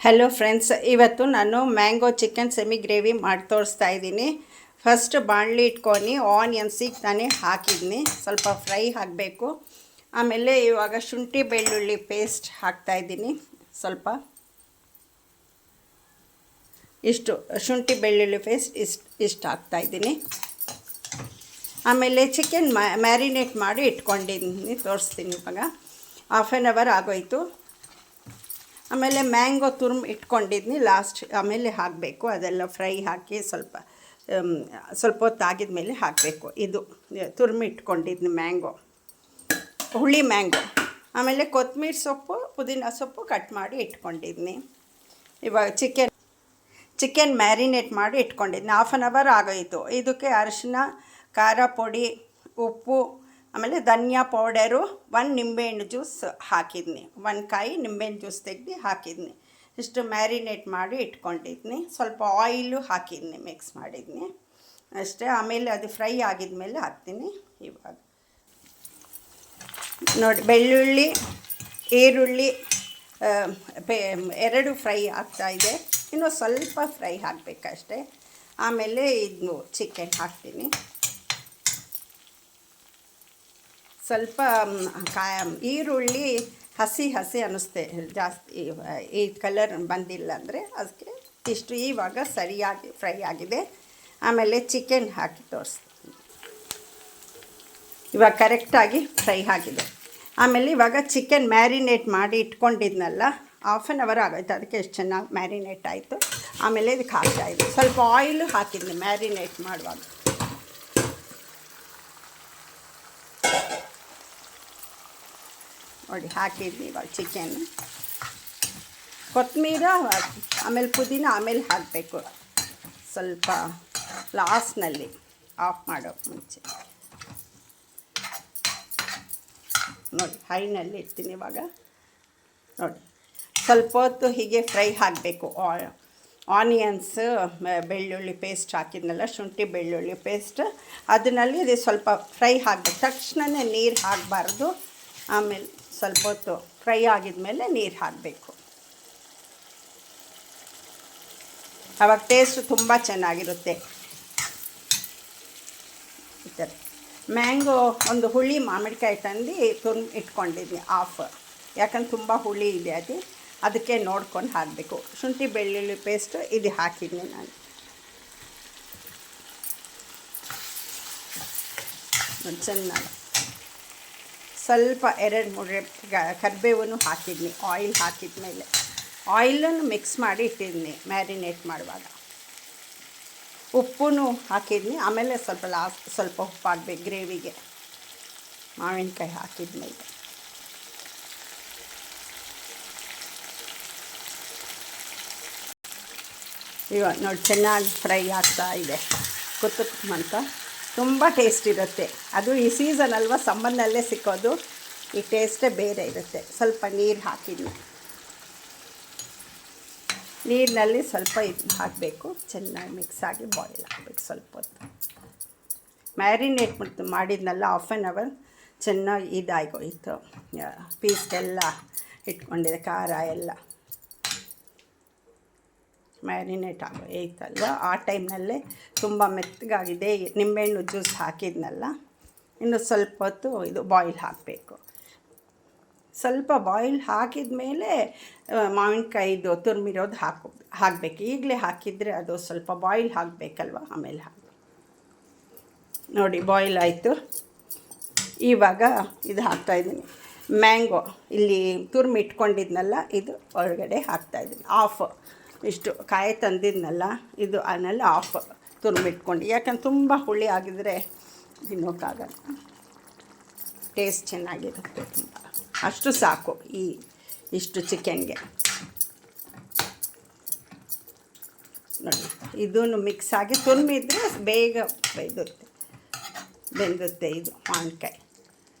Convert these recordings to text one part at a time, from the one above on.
Hello friends, ಇವತ್ತು ನಾನು mango chicken semi gravy ಮಾಡಿ ತೋರಿಸ್ತಾ ಇದ್ದೀನಿ. ಫಸ್ಟ್ ಬಾಣಲಿ ಇಟ್ಕೊಂಡು ಆನಿಯನ್ಸಿಗೆ ತಾನೇ ಹಾಕಿದ್ದೀನಿ, ಸ್ವಲ್ಪ ಫ್ರೈ ಆಗಬೇಕು. ಆಮೇಲೆ ಇವಾಗ ಶುಂಠಿ ಬೆಳ್ಳುಳ್ಳಿ ಪೇಸ್ಟ್ ಹಾಕ್ತಾಯಿದ್ದೀನಿ. ಸ್ವಲ್ಪ ಇಷ್ಟು ಶುಂಠಿ ಬೆಳ್ಳುಳ್ಳಿ ಪೇಸ್ಟ್ ಇಷ್ಟು ಹಾಕ್ತಾಯಿದ್ದೀನಿ. ಆಮೇಲೆ ಚಿಕನ್ ಮ್ಯಾರಿನೇಟ್ ಮಾಡಿ ಇಟ್ಕೊಂಡಿದ್ದೀನಿ, ತೋರಿಸ್ತೀನಿ. ಇವಾಗ ಹಾಫ್ ಆನ್ ಅವರ್ ಆಗೋಯಿತು. ಆಮೇಲೆ ಮ್ಯಾಂಗೋ ತುರ್ಮ್ ಇಟ್ಕೊಂಡಿದ್ನಿ, ಲಾಸ್ಟ್ ಆಮೇಲೆ ಹಾಕಬೇಕು. ಅದೆಲ್ಲ ಫ್ರೈ ಹಾಕಿ ಸ್ವಲ್ಪ ಹೊತ್ತು ಆಗಿದ ಮೇಲೆ ಹಾಕಬೇಕು. ಇದು ತುರ್ಮಿ ಇಟ್ಕೊಂಡಿದ್ನಿ ಮ್ಯಾಂಗೋ, ಹುಳಿ ಮ್ಯಾಂಗೋ. ಆಮೇಲೆ ಕೊತ್ತಂಬರಿ ಸೊಪ್ಪು, ಪುದೀನ ಸೊಪ್ಪು ಕಟ್ ಮಾಡಿ ಇಟ್ಕೊಂಡಿದ್ನಿ. ಇವಾಗ ಚಿಕನ್ ಮ್ಯಾರಿನೇಟ್ ಮಾಡಿ ಇಟ್ಕೊಂಡಿದ್ನಿ. ಹಾಫ್ ಆನ್ ಅವರ್ ಆಗೋಯಿತು. ಇದಕ್ಕೆ ಅರಿಶಿನ, ಖಾರ ಪುಡಿ, ಉಪ್ಪು, ಆಮೇಲೆ ಧನಿಯಾ ಪೌಡರು, 1 ನಿಂಬೆಹಣ್ಣು ಜ್ಯೂಸ್ ಹಾಕಿದ್ನಿ. 1 ಕಾಯಿ ನಿಂಬೆಹಣ್ಣು ಜ್ಯೂಸ್ ತೆಗೆದು ಹಾಕಿದ್ನಿ. ಇಷ್ಟು ಮ್ಯಾರಿನೇಟ್ ಮಾಡಿ ಇಟ್ಕೊಂಡಿದ್ನಿ. ಸ್ವಲ್ಪ ಆಯಿಲು ಹಾಕಿದ್ನಿ, ಮಿಕ್ಸ್ ಮಾಡಿದ್ನಿ ಅಷ್ಟೇ. ಆಮೇಲೆ ಅದು ಫ್ರೈ ಆಗಿದ ಮೇಲೆ ಹಾಕ್ತೀನಿ. ಇವಾಗ ನೋಡಿ, ಬೆಳ್ಳುಳ್ಳಿ, ಈರುಳ್ಳಿ ಎರಡು ಫ್ರೈ ಆಗ್ತಾಯಿದೆ. ಇನ್ನು ಸ್ವಲ್ಪ ಫ್ರೈ ಹಾಕಬೇಕಷ್ಟೆ. ಆಮೇಲೆ ಇದು ಚಿಕನ್ ಹಾಕ್ತೀನಿ. ಸ್ವಲ್ಪ ಈರುಳ್ಳಿ ಹಸಿ ಅನ್ನಿಸ್ತೆ, ಜಾಸ್ತಿ ಈ ಕಲರ್ ಬಂದಿಲ್ಲ ಅಂದರೆ ಅದಕ್ಕೆ ಇಷ್ಟು. ಇವಾಗ ಸರಿಯಾಗಿ ಫ್ರೈ ಆಗಿದೆ. ಆಮೇಲೆ ಚಿಕನ್ ಹಾಕಿ ತೋರಿಸ್ತೀನಿ. ಇವಾಗ ಕರೆಕ್ಟಾಗಿ ಫ್ರೈ ಆಗಿದೆ. ಆಮೇಲೆ ಇವಾಗ ಚಿಕನ್ ಮ್ಯಾರಿನೇಟ್ ಮಾಡಿ ಇಟ್ಕೊಂಡಿದ್ನಲ್ಲ, ಹಾಫ್ ಆನ್ ಅವರ್ ಆಗೋಯ್ತು. ಅದಕ್ಕೆ ಎಷ್ಟು ಚೆನ್ನಾಗಿ ಮ್ಯಾರಿನೇಟ್ ಆಯಿತು. ಆಮೇಲೆ ಇದಕ್ಕೆ ಹಾಕ್ತಾಯಿದ್ದೆ. ಸ್ವಲ್ಪ ಆಯಿಲು ಹಾಕಿದ್ನಿ ಮ್ಯಾರಿನೇಟ್ ಮಾಡುವಾಗ. ನೋಡಿ, ಹಾಕಿದ್ವಿ ಇವಾಗ ಚಿಕನ್. ಕೊತ್ತಂಬರಿ, ಆಮೇಲೆ ಪುದೀನ ಆಮೇಲೆ ಹಾಕಬೇಕು, ಸ್ವಲ್ಪ ಲಾಸ್ಟ್ನಲ್ಲಿ ಆಫ್ ಮಾಡೋಕ್ಕೆ ಮುಂಚೆ. ನೋಡಿ, ಹೈನಲ್ಲಿ ಇಡ್ತೀನಿ ಇವಾಗ. ನೋಡಿ, ಸ್ವಲ್ಪ ಹೊತ್ತು ಹೀಗೆ ಫ್ರೈ ಆಗಬೇಕು. ಆನಿಯನ್ಸ್, ಬೆಳ್ಳುಳ್ಳಿ ಪೇಸ್ಟ್ ಹಾಕಿದ್ನಲ್ಲ, ಶುಂಠಿ ಬೆಳ್ಳುಳ್ಳಿ ಪೇಸ್ಟ್, ಅದರಲ್ಲಿ ಇದು ಸ್ವಲ್ಪ ಫ್ರೈ ಆಗಬೇಕು. ತಕ್ಷಣವೇ ನೀರು ಹಾಕಬಾರ್ದು. ಆಮೇಲೆ ಸ್ವಲ್ಪ ಹೊತ್ತು ಫ್ರೈ ಆಗಿದ ಮೇಲೆ ನೀರು ಹಾಕಬೇಕು. ಆವಾಗ ಟೇಸ್ಟ್ ತುಂಬ ಚೆನ್ನಾಗಿರುತ್ತೆ. ಈ ಥರ ಮ್ಯಾಂಗೋ ಒಂದು ಹುಳಿ ಮಾಮಿಡಿಕಾಯಿ ತಂದು ಇಟ್ಕೊಂಡಿದ್ನಿ ಆಫ್, ಯಾಕಂದ್ರೆ ತುಂಬ ಹುಳಿ ಇದೆ ಅದಕ್ಕೆ ನೋಡ್ಕೊಂಡು ಹಾಕಬೇಕು. ಶುಂಠಿ ಬೆಳ್ಳುಳ್ಳಿ ಪೇಸ್ಟ್ ಇದು ಹಾಕಿದ್ನಿ ನಾನು. ಚೆನ್ನಾಗಿ ಸ್ವಲ್ಪ 2-3 ಕರಿಬೇವನ್ನು ಹಾಕಿದ್ನಿ. ಆಯಿಲ್ ಹಾಕಿದ ಮೇಲೆ ಆಯಿಲನ್ನು ಮಿಕ್ಸ್ ಮಾಡಿ ಇಟ್ಟಿದ್ನಿ ಮ್ಯಾರಿನೇಟ್ ಮಾಡುವಾಗ. ಉಪ್ಪು ಹಾಕಿದ್ನಿ. ಆಮೇಲೆ ಸ್ವಲ್ಪ ಉಪ್ಪು ಹಾಕಬೇಕು ಗ್ರೇವಿಗೆ, ಮಾವಿನಕಾಯಿ ಹಾಕಿದ ಮೇಲೆ. ಇವಾಗ ನೋಡಿ, ಚೆನ್ನಾಗಿ ಫ್ರೈ ಆಗ್ತಾ ಇದೆ. ಅಂತ ತುಂಬ ಟೇಸ್ಟ್ ಇರುತ್ತೆ. ಅದು ಈ ಸೀಸನ್ ಅಲ್ವಾ, ಸಮ್ಮರ್ನಲ್ಲೇ ಸಿಕ್ಕೋದು. ಈ ಟೇಸ್ಟೇ ಬೇರೆ ಇರುತ್ತೆ. ಸ್ವಲ್ಪ ನೀರು ಹಾಕಿದ್ನಿ. ನೀರಿನಲ್ಲಿ ಸ್ವಲ್ಪ ಇದು ಹಾಕಬೇಕು, ಚೆನ್ನಾಗಿ ಮಿಕ್ಸ್ ಆಗಿ ಬಾಯ್ಲ್ ಹಾಕಬೇಕು ಸ್ವಲ್ಪ ಹೊತ್ತು. ಮ್ಯಾರಿನೇಟ್ ಮಾಡಿದ್ನಲ್ಲ, ಹಾಫ್ ಆನ್ ಅವರ್ ಚೆನ್ನಾಗಿ ಇದಾಗೋಯಿತು. ಪೀಸ್ಗೆಲ್ಲ ಇಟ್ಕೊಂಡಿದೆ, ಖಾರ ಎಲ್ಲ ಮ್ಯಾರಿನೇಟ್ ಐತಲ್ವ, ಆ ಟೈಮ್ನಲ್ಲೇ ತುಂಬ ಮೆತ್ತಗಾಗಿದೆ. ನಿಂಬೆಹಣ್ಣು ಜ್ಯೂಸ್ ಹಾಕಿದ್ನಲ್ಲ, ಇನ್ನು ಸ್ವಲ್ಪ ಹೊತ್ತು ಇದು ಬಾಯ್ಲ್ ಹಾಕಬೇಕು. ಸ್ವಲ್ಪ ಬಾಯ್ಲ್ ಹಾಕಿದ ಮೇಲೆ ಮಾವಿನಕಾಯಿದು ತುರಿಮಿರೋದು ಹಾಕಬೇಕು. ಈಗಲೇ ಹಾಕಿದರೆ ಅದು ಸ್ವಲ್ಪ ಬಾಯ್ಲ್ ಹಾಕಬೇಕಲ್ವ, ಆಮೇಲೆ ನೋಡಿ, ಬಾಯ್ಲ್ ಆಯಿತು. ಇವಾಗ ಇದು ಹಾಕ್ತಾಯಿದ್ದೀನಿ, ಮ್ಯಾಂಗೋ ಇಲ್ಲಿ ತುರ್ಮಿ ಇಟ್ಕೊಂಡಿದ್ನಲ್ಲ, ಇದು ಒಳಗಡೆ ಹಾಕ್ತಾಯಿದ್ದೀನಿ. ಇಷ್ಟು ಕಾಯಿ ತಂದಿದ್ನಲ್ಲ, ಇದು ಆಮೇಲೆ ಆಫ್ ತುರ್ಮಿಟ್ಕೊಂಡು, ಯಾಕಂದ್ರೆ ತುಂಬ ಹುಳಿ ಆಗಿದರೆ ತಿನ್ನೋಕ್ಕಾಗಲ್ಲ. ಟೇಸ್ಟ್ ಚೆನ್ನಾಗಿರುತ್ತೆ ತುಂಬ. ಅಷ್ಟು ಸಾಕು ಇಷ್ಟು ಚಿಕನ್ಗೆ. ನೋಡಿ, ಇದೂ ಮಿಕ್ಸ್ ಆಗಿ ತುರ್ಮಿದ್ರೆ ಬೇಗ ಬೆಂದುತ್ತೆ ಇದು ಮಾವಿನಕಾಯಿ.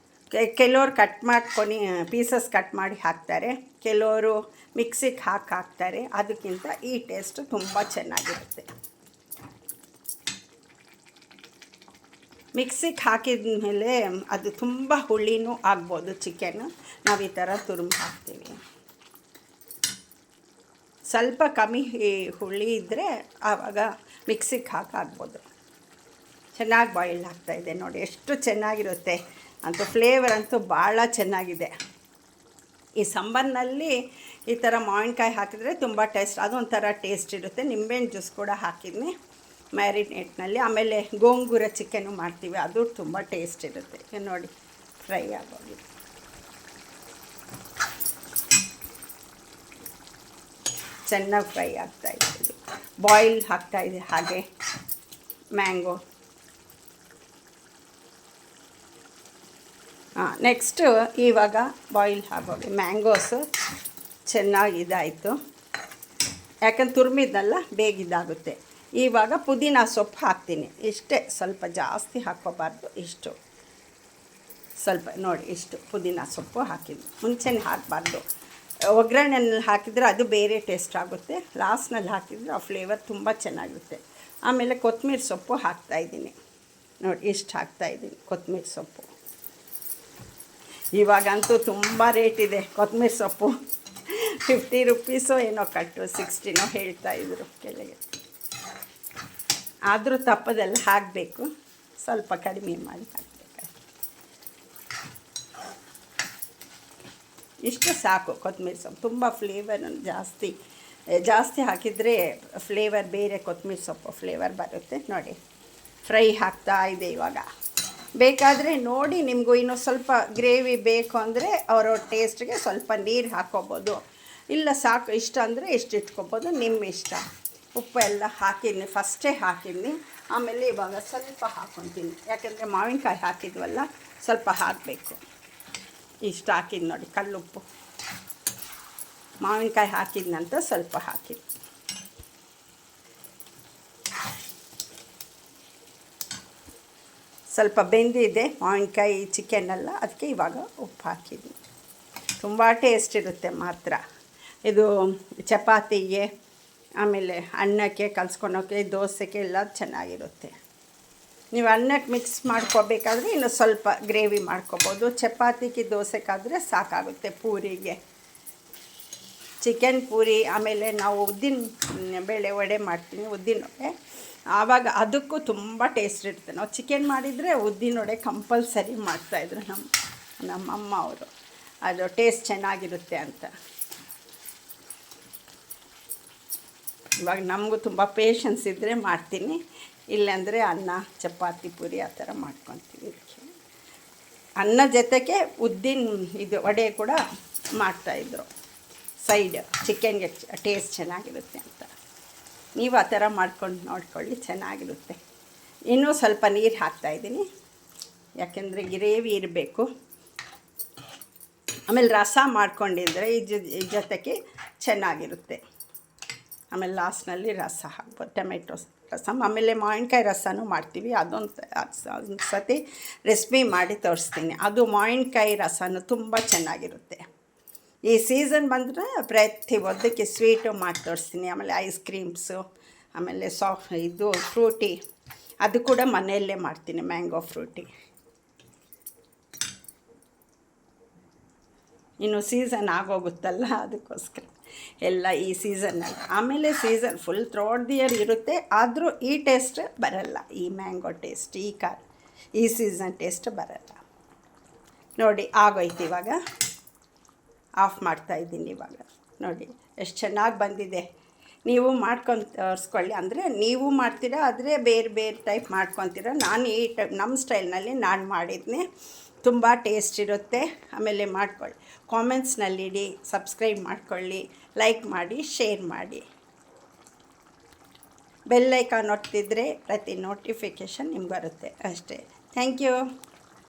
ಕೆಲವರು ಕಟ್ ಮಾಡ್ಕೊಂಡು ಪೀಸಸ್ ಕಟ್ ಮಾಡಿ ಹಾಕ್ತಾರೆ, ಕೆಲವರು ಮಿಕ್ಸಿಗೆ ಹಾಕ್ತಾರೆ. ಅದಕ್ಕಿಂತ ಈ ಟೇಸ್ಟ್ ತುಂಬ ಚೆನ್ನಾಗಿರುತ್ತೆ. ಮಿಕ್ಸಿಗೆ ಹಾಕಿದ ಮೇಲೆ ಅದು ತುಂಬ ಹುಳಿನೂ ಆಗ್ಬೋದು ಚಿಕನ್. ನಾವು ಈ ಥರ ತುರುಂಬು ಹಾಕ್ತೀವಿ. ಸ್ವಲ್ಪ ಕಮ್ಮಿ ಹುಳಿ ಇದ್ದರೆ ಆವಾಗ ಮಿಕ್ಸಿಗೆ ಹಾಕಾಗ್ಬೋದು. ಚೆನ್ನಾಗಿ ಬಾಯ್ಲ್ ಆಗ್ತಾಯಿದೆ ನೋಡಿ, ಎಷ್ಟು ಚೆನ್ನಾಗಿರುತ್ತೆ ಅಂತೂ. ಫ್ಲೇವರ್ ಅಂತೂ ಭಾಳ ಚೆನ್ನಾಗಿದೆ. ಈ ಸಾಂಬಾರಿನಲ್ಲಿ ಈ ಥರ ಮಾವಿನಕಾಯಿ ಹಾಕಿದರೆ ತುಂಬ ಟೇಸ್ಟ್, ಅದೊಂಥರ ಟೇಸ್ಟ್ ಇರುತ್ತೆ. ನಿಂಬೆಹಣ್ಣು ಜ್ಯೂಸ್ ಕೂಡ ಹಾಕಿದ್ನಿ ಮ್ಯಾರಿನೇಟ್ನಲ್ಲಿ. ಆಮೇಲೆ ಗೋಂಗೂರ ಚಿಕನ್ನು ಮಾಡ್ತೀವಿ, ಅದು ತುಂಬ ಟೇಸ್ಟ್ ಇರುತ್ತೆ. ನೋಡಿ ಫ್ರೈ ಆಗೋಗಿದೆ, ಚೆನ್ನಾಗಿ ಫ್ರೈ ಆಗ್ತಾಯಿದೆ. ಇದು ಬಾಯ್ಲ್ ಆಗ್ತಾಯಿದೆ. ಹಾಗೆ ಮ್ಯಾಂಗೋ. ನೆಕ್ಸ್ಟು ಇವಾಗ ಬಾಯ್ಲ್ ಆಗೋಗಿ ಮ್ಯಾಂಗೋಸು ಚೆನ್ನಾಗಿ ಇದಾಯಿತು, ಯಾಕಂದ್ರೆ ತುರ್ಮಿದ್ನಲ್ಲ ಬೇಗ ಇದಾಗುತ್ತೆ. ಇವಾಗ ಪುದೀನ ಸೊಪ್ಪು ಹಾಕ್ತೀನಿ. ಇಷ್ಟೇ, ಸ್ವಲ್ಪ ಜಾಸ್ತಿ ಹಾಕ್ಕೋಬಾರ್ದು, ಇಷ್ಟು ಸ್ವಲ್ಪ ನೋಡಿ, ಇಷ್ಟು ಪುದೀನ ಸೊಪ್ಪು ಹಾಕಿದ್ದು. ಮುಂಚೆನೇ ಹಾಕಬಾರ್ದು, ಒಗ್ಗರಣೆಯಲ್ಲಿ ಹಾಕಿದರೆ ಅದು ಬೇರೆ ಟೇಸ್ಟ್ ಆಗುತ್ತೆ. ಲಾಸ್ಟ್ನಲ್ಲಿ ಹಾಕಿದರೆ ಆ ಫ್ಲೇವರ್ ತುಂಬ ಚೆನ್ನಾಗಿರುತ್ತೆ. ಆಮೇಲೆ ಕೊತ್ತಂಬರಿ ಸೊಪ್ಪು ಹಾಕ್ತಾಯಿದ್ದೀನಿ ನೋಡಿ, ಇಷ್ಟು ಹಾಕ್ತಾಯಿದ್ದೀನಿ ಕೊತ್ತಂಬರಿ ಸೊಪ್ಪು. ಇವಾಗಂತೂ ತುಂಬ ರೇಟ್ ಇದೆ ಕೊತ್ತಂಬರಿ ಸೊಪ್ಪು. 50 ರುಪೀಸೋ ಏನೋ ಕಟ್ಟು, 60ನೋ ಹೇಳ್ತಾಯಿದ್ರು ಕೆಳಗೆ. ಆದರೂ ತಪ್ಪದೆಲ್ಲ ಹಾಕಬೇಕು, ಸ್ವಲ್ಪ ಕಡಿಮೆ ಮಾಡಿ ಹಾಕಬೇಕು. ಇಷ್ಟು ಸಾಕು ಕೊತ್ತಂಬರಿ ಸೊಪ್ಪು. ತುಂಬ ಫ್ಲೇವರನ್ನು ಜಾಸ್ತಿ ಹಾಕಿದರೆ ಫ್ಲೇವರ್ ಬೇರೆ, ಕೊತ್ತಂಬರಿ ಸೊಪ್ಪು ಫ್ಲೇವರ್ ಬರುತ್ತೆ. ನೋಡಿ ಫ್ರೈ ಆಗ್ತಾ ಇದೆ. ಇವಾಗ ಬೇಕಾದರೆ ನೋಡಿ, ನಿಮಗೂ ಇನ್ನೂ ಸ್ವಲ್ಪ ಗ್ರೇವಿ ಬೇಕು ಅಂದರೆ ಅವರ ಟೇಸ್ಟ್ಗೆ ಸ್ವಲ್ಪ ನೀರು ಹಾಕ್ಕೋಬೋದು, ಇಲ್ಲ ಸಾಕು ಇಷ್ಟ ಅಂದರೆ ಇಷ್ಟು ಇಟ್ಕೊಬೋದು, ನಿಮ್ಮ ಇಷ್ಟ. ಉಪ್ಪು ಎಲ್ಲ ಹಾಕಿದ್ದೀನಿ, ಫಸ್ಟೇ ಹಾಕಿದ್ದೀನಿ. ಆಮೇಲೆ ಇವಾಗ ಸ್ವಲ್ಪ ಹಾಕ್ಕೊತೀನಿ, ಯಾಕೆಂದರೆ ಮಾವಿನಕಾಯಿ ಹಾಕಿದ್ವಲ್ಲ, ಸ್ವಲ್ಪ ಹಾಕಬೇಕು. ಇಷ್ಟು ಹಾಕಿದ್ದು ನೋಡಿ, ಕಲ್ಲುಪ್ಪು. ಮಾವಿನಕಾಯಿ ಹಾಕಿದ ನಂತರ ಸ್ವಲ್ಪ ಹಾಕಿದ್ದು. ಸ್ವಲ್ಪ ಬೆಂದಿದೆ ಮಾವಿನಕಾಯಿ ಚಿಕನ್ನೆಲ್ಲ, ಅದಕ್ಕೆ ಇವಾಗ ಉಪ್ಪು ಹಾಕಿದ್ವಿ. ತುಂಬ ಟೇಸ್ಟ್ ಇರುತ್ತೆ ಮಾತ್ರ ಇದು. ಚಪಾತಿಗೆ, ಆಮೇಲೆ ಅನ್ನಕ್ಕೆ ಕಲಿಸ್ಕೊಳೋಕ್ಕೆ, ದೋಸೆಗೆ ಎಲ್ಲ ಚೆನ್ನಾಗಿರುತ್ತೆ. ನೀವು ಅನ್ನಕ್ಕೆ ಮಿಕ್ಸ್ ಮಾಡ್ಕೋಬೇಕಾದ್ರೆ ಇನ್ನು ಸ್ವಲ್ಪ ಗ್ರೇವಿ ಮಾಡ್ಕೋಬೋದು. ಚಪಾತಿಗೆ ದೋಸೆಗಾದರೆ ಸಾಕಾಗುತ್ತೆ. ಪೂರಿಗೆ, ಚಿಕನ್ ಪೂರಿ, ಆಮೇಲೆ ನಾವು ಉದ್ದಿನ ಬೇಳೆ ವಡೆ ಮಾಡ್ತೀನಿ, ಉದ್ದಿನ ವಡೆ. ಆವಾಗ ಅದಕ್ಕೂ ತುಂಬ ಟೇಸ್ಟ್ ಇರುತ್ತೆ. ನಾವು ಚಿಕನ್ ಮಾಡಿದರೆ ಉದ್ದಿನ ವಡೆ ಕಂಪಲ್ಸರಿ ಮಾಡ್ತಾಯಿದ್ರು ನಮ್ಮಮ್ಮ ಅವರು, ಅದು ಟೇಸ್ಟ್ ಚೆನ್ನಾಗಿರುತ್ತೆ ಅಂತ. ಇವಾಗ ನಮಗೂ ತುಂಬ ಪೇಷನ್ಸ್ ಇದ್ದರೆ ಮಾಡ್ತೀನಿ, ಇಲ್ಲಾಂದರೆ ಅನ್ನ ಚಪಾತಿ ಪೂರಿ ಆ ಥರ ಮಾಡ್ಕೊತೀವಿ. ಅನ್ನ ಜೊತೆಗೆ ಉದ್ದಿನ ಇದು ವಡೆ ಕೂಡ ಮಾಡ್ತಾಯಿದ್ರು ಸೈಡ್, ಚಿಕನ್ಗೆ ಟೇಸ್ಟ್ ಚೆನ್ನಾಗಿರುತ್ತೆ ಅಂತ. ನೀವು ಆ ಥರ ಮಾಡ್ಕೊಂಡು ನೋಡ್ಕೊಳ್ಳಿ, ಚೆನ್ನಾಗಿರುತ್ತೆ. ಇನ್ನೂ ಸ್ವಲ್ಪ ನೀರು ಹಾಕ್ತಾಯಿದ್ದೀನಿ, ಯಾಕೆಂದರೆ ಗ್ರೇವಿ ಇರಬೇಕು. ಆಮೇಲೆ ರಸ ಮಾಡ್ಕೊಂಡಿದ್ರೆ ಈ ಜೊತೆಗೆ ಚೆನ್ನಾಗಿರುತ್ತೆ. ಆಮೇಲೆ ಲಾಸ್ಟ್ನಲ್ಲಿ ರಸ ಹಾಕ್ಬೋದು, ಟೊಮೆಟೊ ರಸಮ್. ಆಮೇಲೆ ಮಾವಿನಕಾಯಿ ರಸನೂ ಮಾಡ್ತೀವಿ, ಅದೊಂದು ಸತಿ ರೆಸಿಪಿ ಮಾಡಿ ತೋರಿಸ್ತೀನಿ. ಅದು ಮಾವಿನಕಾಯಿ ರಸನೂ ತುಂಬ ಚೆನ್ನಾಗಿರುತ್ತೆ. ಈ ಸೀಸನ್ ಬಂದರೆ ಪ್ರತಿ ಒದ್ದಕ್ಕೆ ಸ್ವೀಟು ಮಾಡಿ ತೋರಿಸ್ತೀನಿ. ಆಮೇಲೆ ಐಸ್ ಕ್ರೀಮ್ಸು, ಆಮೇಲೆ ಇದು ಫ್ರೂಟಿ, ಅದು ಕೂಡ ಮನೆಯಲ್ಲೇ ಮಾಡ್ತೀನಿ, ಮ್ಯಾಂಗೋ ಫ್ರೂಟಿ. ಇನ್ನು ಸೀಸನ್ ಆಗೋಗುತ್ತಲ್ಲ, ಅದಕ್ಕೋಸ್ಕರ ಎಲ್ಲ ಈ ಸೀಸನ್ನಲ್ಲಿ. ಆಮೇಲೆ season full throughout the year ಇರುತ್ತೆ, ಆದರೂ ಈ ಟೇಸ್ಟ್ ಬರಲ್ಲ, ಈ ಮ್ಯಾಂಗೋ ಟೇಸ್ಟ್, ಈ ಸೀಸನ್ ಟೇಸ್ಟ್ ಬರಲ್ಲ. ನೋಡಿ ಆಗೋಯ್ತು. ಇವಾಗ ಆಫ್ ಮಾಡ್ತಾಯಿದ್ದೀನಿ. ಇವಾಗ ನೋಡಿ ಎಷ್ಟು ಚೆನ್ನಾಗಿ ಬಂದಿದೆ. ನೀವು ಮಾಡ್ಕೊಂಡು ತೋರಿಸ್ಕೊಳ್ಳಿ. ಅಂದರೆ ನೀವು ಮಾಡ್ತೀರಾ, ಆದರೆ ಬೇರೆ ಬೇರೆ ಟೈಪ್ ಮಾಡ್ಕೊತೀರ. ನಾನು ಈ ನಮ್ಮ ಸ್ಟೈಲ್ನಲ್ಲಿ ನಾನು ಮಾಡಿದ್ನಿ, ತುಂಬ ಟೇಸ್ಟ್ ಇರುತ್ತೆ. ಆಮೇಲೆ ಮಾಡ್ಕೊಳ್ಳಿ, ಕಾಮೆಂಟ್ಸ್ನಲ್ಲಿಡಿ, ಸಬ್ಸ್ಕ್ರೈಬ್ ಮಾಡ್ಕೊಳ್ಳಿ, ಲೈಕ್ ಮಾಡಿ, ಶೇರ್ ಮಾಡಿ. ಬೆಲ್ ಐಕಾನ್ ಒತ್ತಿದ್ರೆ ಪ್ರತಿ ನೋಟಿಫಿಕೇಷನ್ ನಿಮ್ಗೆ ಬರುತ್ತೆ ಅಷ್ಟೇ. Thank you.